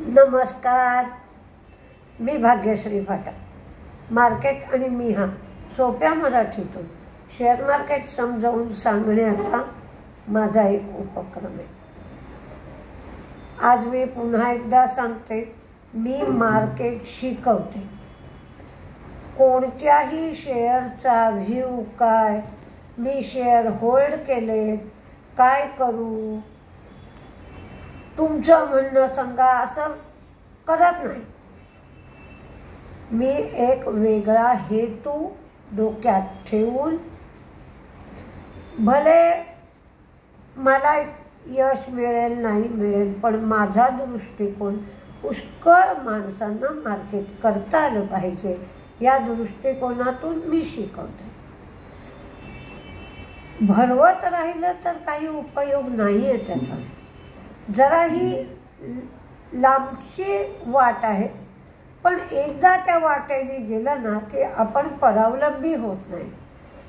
नमस्कार, मी भाग्यश्री फाटक. मार्केट आणि मी हा सोप्या मराठीतून शेअर मार्केट समजावून सांगण्याचा माझा एक उपक्रम आहे. आज मी पुन्हा एकदा सांगते, मी मार्केट शिकवते. कोणत्याही शेअरचा व्ह्यू काय, मी शेअर होल्ड केले, काय करू, तुमचं म्हणणं सांगा असं करत नाही. मी एक वेगळा हेतू डोक्यात ठेवून, भले मला यश मिळेल नाही मिळेल, पण माझा दृष्टिकोन पुष्कळ माणसांना मार्केट करता आलं पाहिजे या दृष्टिकोनातून मी शिकवते. भरवत राहिलं तर काही उपयोग नाही आहे त्याचा. जरा ही लांबची वाट आहे, पण एकदा त्या वाटेने गेलं ना की आपण परावलंबी होत नाही.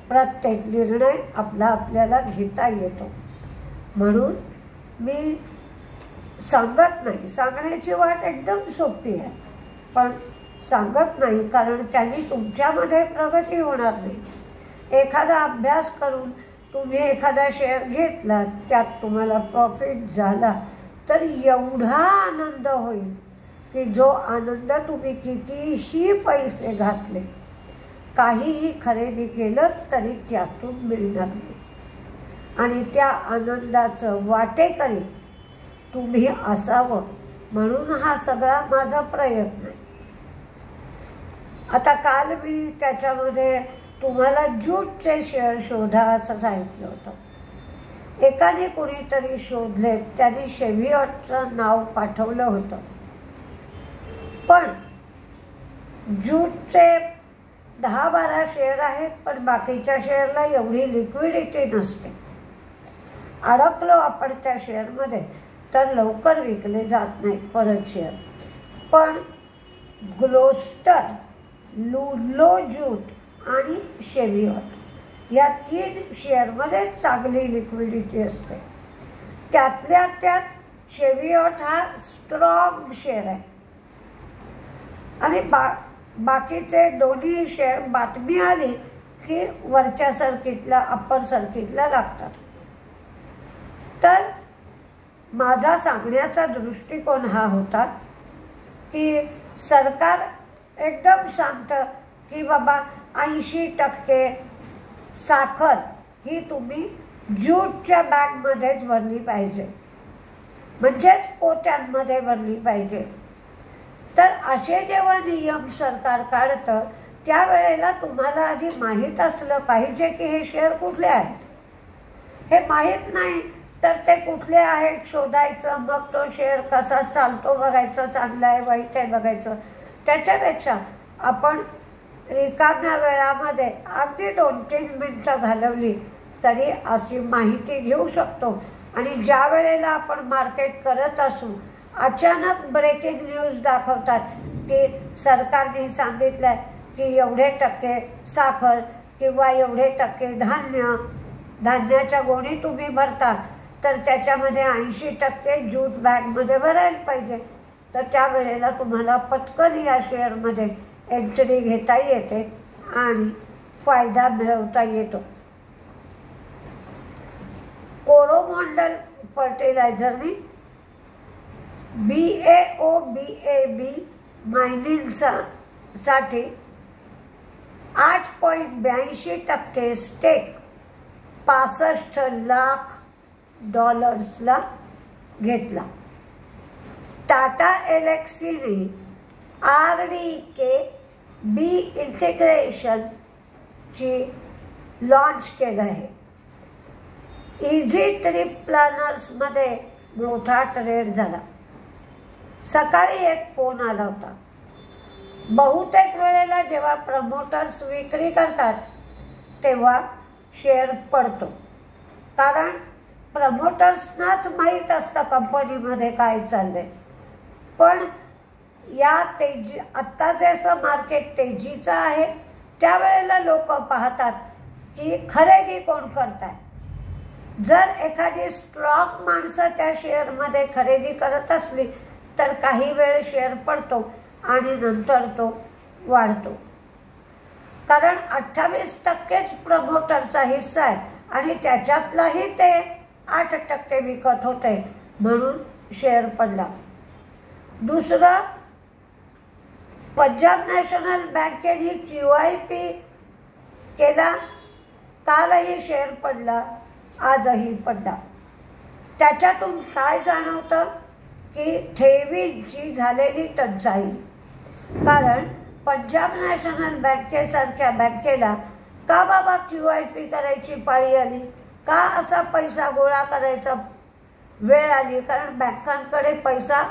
प्रत्येक निर्णय आपल्याला घेता येतो. म्हणून मी सांगत नाही, सांगण्याची वाट एकदम सोपी आहे, पण सांगत नाही कारण त्याने तुमच्यामध्ये प्रगती होणार नाही. एखादा अभ्यास करून तुम्ही एखादा शेअर घेतला, त्यात तुम्हाला प्रॉफिट झाला तर एवढा आनंद होईल की जो आनंद तुम्ही कितीही पैसे घातले, काहीही खरेदी केलं तरी त्यातून मिळणार नाही. आणि त्या आनंदाचं वाटेकरी तुम्ही असावं म्हणून हा सगळा माझा प्रयत्न आहे. आता काल मी त्याच्यामध्ये तुम्हाला ज्यूटचे शेअर शोधा असं सांगितलं होतं. एकाने कुणीतरी शोधले, त्यांनी शेव्हियॉटचं नाव पाठवलं होतं. पण ज्यूटचे 10-12 शेअर आहेत, पण बाकीच्या शेअरला एवढी लिक्विडिटी नसते. अडकलो आपण त्या शेअरमध्ये तर लवकर विकले जात नाहीत परत शेअर. पण ग्लोस्टर, लुलो ज्यूट आणि शेव्हियॉट या 3 शेअरमध्ये चांगली लिक्विडिटी असते. त्यातल्या त्यात शेव्हियॉट हा स्ट्रॉंग शेअर आहे आणि बाकीचे दोन्ही शेअर बातमी आली की वरच्या सर्किटला, अप्पर सर्किटला लागतात. तर माझा सांगण्याचा दृष्टिकोन हा होता की सरकार एकदम शांत की बाबा 80% साखर ही तुम्ही ज्यूटच्या बॅगमध्येच भरली पाहिजे, म्हणजेच पोत्यांमध्ये भरली पाहिजे. तर असे जेव्हा नियम सरकार काढतं त्यावेळेला तुम्हाला आधी माहीत असलं पाहिजे की हे शेअर कुठले आहेत. हे माहीत नाही तर ते कुठले आहेत शोधायचं, मग तो शेअर कसा चालतो बघायचं, चांगला आहे वाईट आहे बघायचं. त्याच्यापेक्षा आपण रिकाम्या वेळामध्ये अगदी 2-3 मिनटं घालवली तरी अशी माहिती घेऊ शकतो. आणि ज्या वेळेला आपण मार्केट करत असू, अचानक ब्रेकिंग न्यूज दाखवतात की सरकारने सांगितलं आहे की एवढे टक्के साखर किंवा एवढे टक्के धान्याच्या गोणी तुम्ही भरता तर त्याच्यामध्ये 80% ज्यूट बॅगमध्ये भरायला पाहिजे. तर त्यावेळेला तुम्हाला पटकन या शेअरमध्ये एंट्री घेता येते आणि फायदा मिळवता येतो. कोरोमंडल फर्टिलायझरनी BAO-BAB मायनिंगसाठी 8.82% स्टेक $65 लाख घेतला. टाटा एलेक्सीने RDKB इंटिग्रेशनची लॉन्च केलं आहे. इझी ट्रिप प्लॅनर्समध्ये मोठा ट्रेड झाला. सकाळी एक फोन आला होता. बहुतेक वेळेला जेव्हा प्रमोटर्स विक्री करतात तेव्हा शेअर पडतो, कारण प्रमोटर्सनाच माहीत असतं कंपनीमध्ये काय चाललंय. पण या आत्ता जसं मार्केट तेजीचं आहे त्यावेळेला लोक पाहतात की खरेदी कोण करताय. जर एखादी स्ट्रॉंग माणसं त्या शेअरमध्ये खरेदी करत असली तर काही वेळ शेअर पडतो आणि नंतर तो वाढतो. कारण 28%च प्रमोटरचा हिस्सा आहे आणि त्याच्यातलाही ते 8% विकत होते म्हणून शेअर पडला. दुसरं, पंजाब नॅशनल बँकेने QIP केला. कालही शेअर पडला, आजही पडला. त्याच्यातून काय जाणवतं की ठेवींची झालेली टंचाई. कारण पंजाब नॅशनल बँकेसारख्या बँकेला का बाबा QIP करायची पाळी आली, का असा पैसा गोळा करायचा वेळ आली. कारण बँकांकडे पैसा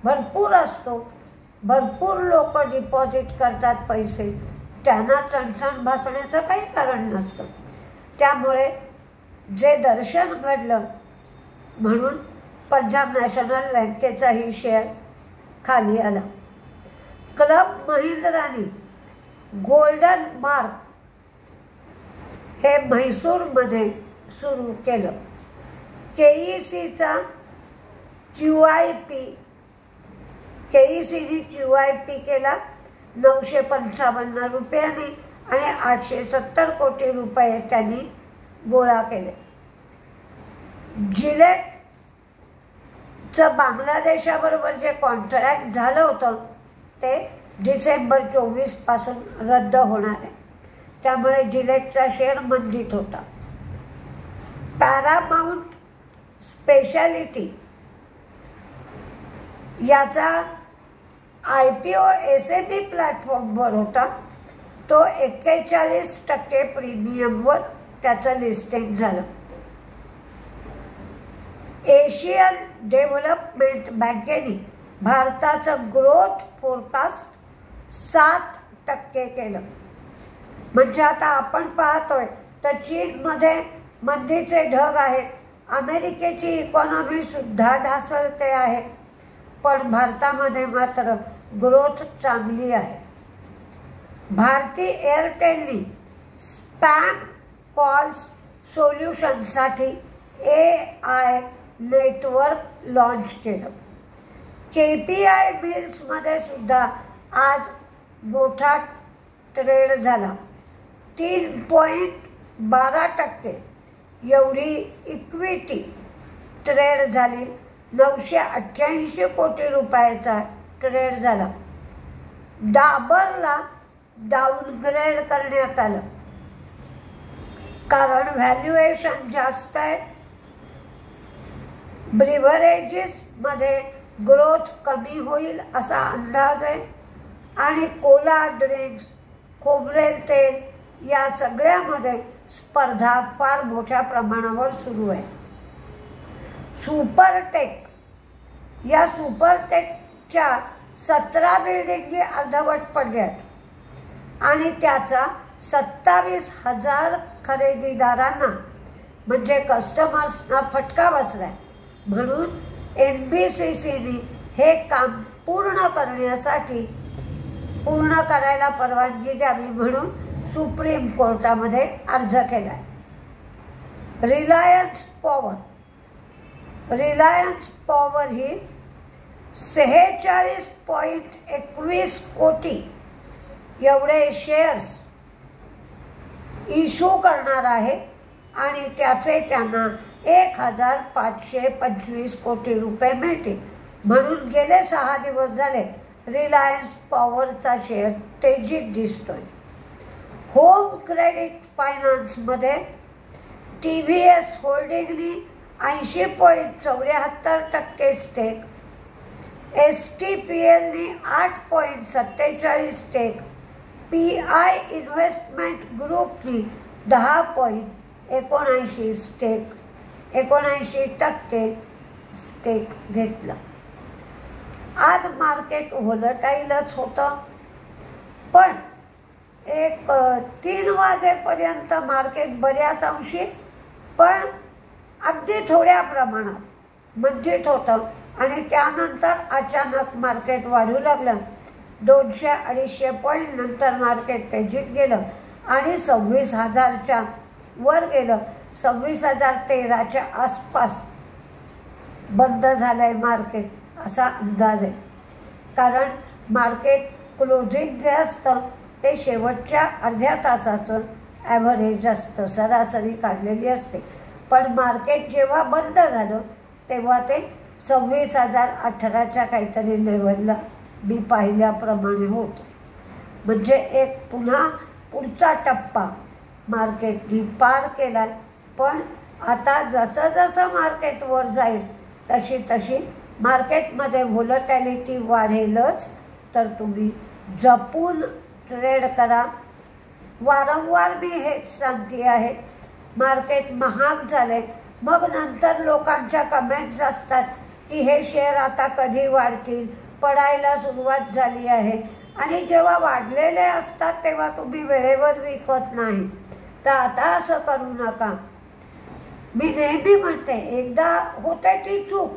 भरपूर असतो, भरपूर लोक डिपॉझिट करतात पैसे, त्यांना चणचण भासण्याचं काही कारण नसतं. त्यामुळे जे दर्शन घडलं म्हणून पंजाब नॅशनल बँकेचाही शेअर खाली आला. क्लब महिंद्राने गोल्डन मार्क हे म्हैसूरमध्ये सुरू केलं. KECचा KECने QIP केला 955 रुपयांनी आणि 870 कोटी रुपये त्यांनी गोळा केले. जिलेटचं बांगलादेशाबरोबर जे कॉन्ट्रॅक्ट झालं होतं ते डिसेंबर 24 पासून रद्द होणार आहे. त्यामुळे जिलेटचा शेअर मंदीत होता. पॅरामाउंट स्पेशालिटी याचा IPO SME प्लॅटफॉर्मवर होता. तो 41% प्रीमियमवर त्याचं लिस्टिंग झालं. एशियन डेव्हलपमेंट बँकेने भारताचं ग्रोथ फोरकास्ट 7% केलं. म्हणजे आता आपण पाहतोय तर चीनमध्ये मंदीचे ढग आहेत, अमेरिकेची इकॉनॉमी सुद्धा ढासळते आहे, पण भारतामध्ये मात्र ग्रोथ चांगली आहे. भारती एअरटेलनी स्पॅम कॉल्स सोल्युशनसाठी AI नेटवर्क लॉन्च केलं. KPI बिल्समध्ये सुद्धा आज मोठा ट्रेड झाला. 3.12% एवढी इक्विटी ट्रेड झाली. 988 कोटी रुपयाचा ट्रेड झाला. डाबरला डाऊनग्रेड करण्यात आलं कारण व्हॅल्युएशन जास्त आहे. ब्रिव्हरेजेसमध्ये ग्रोथ कमी होईल असा अंदाज आहे आणि कोला ड्रिंक्स, खोबरेल तेल या सगळ्यामध्ये स्पर्धा फार मोठ्या प्रमाणावर सुरू आहे. सुपरटेक या सुपरटेकच्या 17 बिल्डिंगी अर्धवट पडल्या आणि त्याचा 27,000 खरेदीदारांना म्हणजे कस्टमर्सना फटका बसलाय. म्हणून NBCCने हे काम पूर्ण करायला परवानगी द्यावी म्हणून सुप्रीम कोर्टामध्ये अर्ज केलाय. रिलायन्स पॉवर ही 46.21 कोटी एवढे शेअर्स इश्यू करणार आहे आणि त्याचे त्यांना 1,525 कोटी रुपये मिळतील. म्हणून गेले 6 दिवस झाले रिलायन्स पॉवरचा शेअर तेजीत दिसतोय. होम क्रेडिट फायनान्समध्ये TVS होल्डिंगनी 80.74% स्टेक, STPLनी 8.47 स्टेक, PI इन्व्हेस्टमेंट ग्रुपनी 10.79% स्टेक घेतला. आज मार्केट व्होलटाईलच होतं, पण 3 वाजेपर्यंत मार्केट बऱ्याच अंशी पण अगदी थोड्या प्रमाणात मंदीत होतं आणि त्यानंतर अचानक मार्केट वाढू लागलं. 200-250 पॉईंट नंतर मार्केट तेजीत गेलं आणि 26,000च्या वर गेलं. 26,013च्या आसपास बंद झालंय मार्केट असा अंदाज आहे. कारण मार्केट क्लोजिंग जे असतं ते शेवटच्या अर्ध्या तासाचं ॲव्हरेज असतं, सरासरी काढलेली असते. पण मार्केट जेव्हा बंद झालं तेव्हा ते 26,018च्या काहीतरी लेवलला मी पाहिल्याप्रमाणे होतं. म्हणजे एक पुन्हा पुढचा टप्पा मार्केटनी पार केला आहे. पण आता जसं जसं मार्केट वर जाईल तशी तशी मार्केटमध्ये व्होलटॅलिटी वाढेलच. तर तुम्ही जपून ट्रेड करा. वारंवार मी हेच सांगते आहे, मार्केट महाग झाले. मग नंतर लोकांच्या कमेंट्स असतात की हे शेअर आता कधी वाढतील, पडायला सुरुवात झाली आहे. आणि जेव्हा वाढलेले असतात तेव्हा तुम्ही वेळेवर विकत नाही. तर आता असं करू नका. मी नेहमी म्हणते, एकदा होते ती चूक,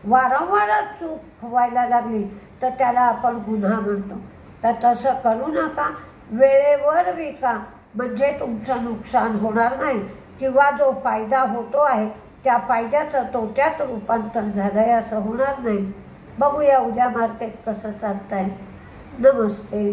वारंवारच चूक व्हायला लागली तर त्याला आपण गुन्हा म्हणतो. तर तसं करू नका. वेळेवर विका, म्हणजे तुमचं नुकसान होणार नाही किंवा जो फायदा होतो आहे त्या फायद्याचं तोट्यात रूपांतर झालं आहे असं होणार नाही. बघूया उद्या मार्केट कसं चालतं आहे. नमस्ते.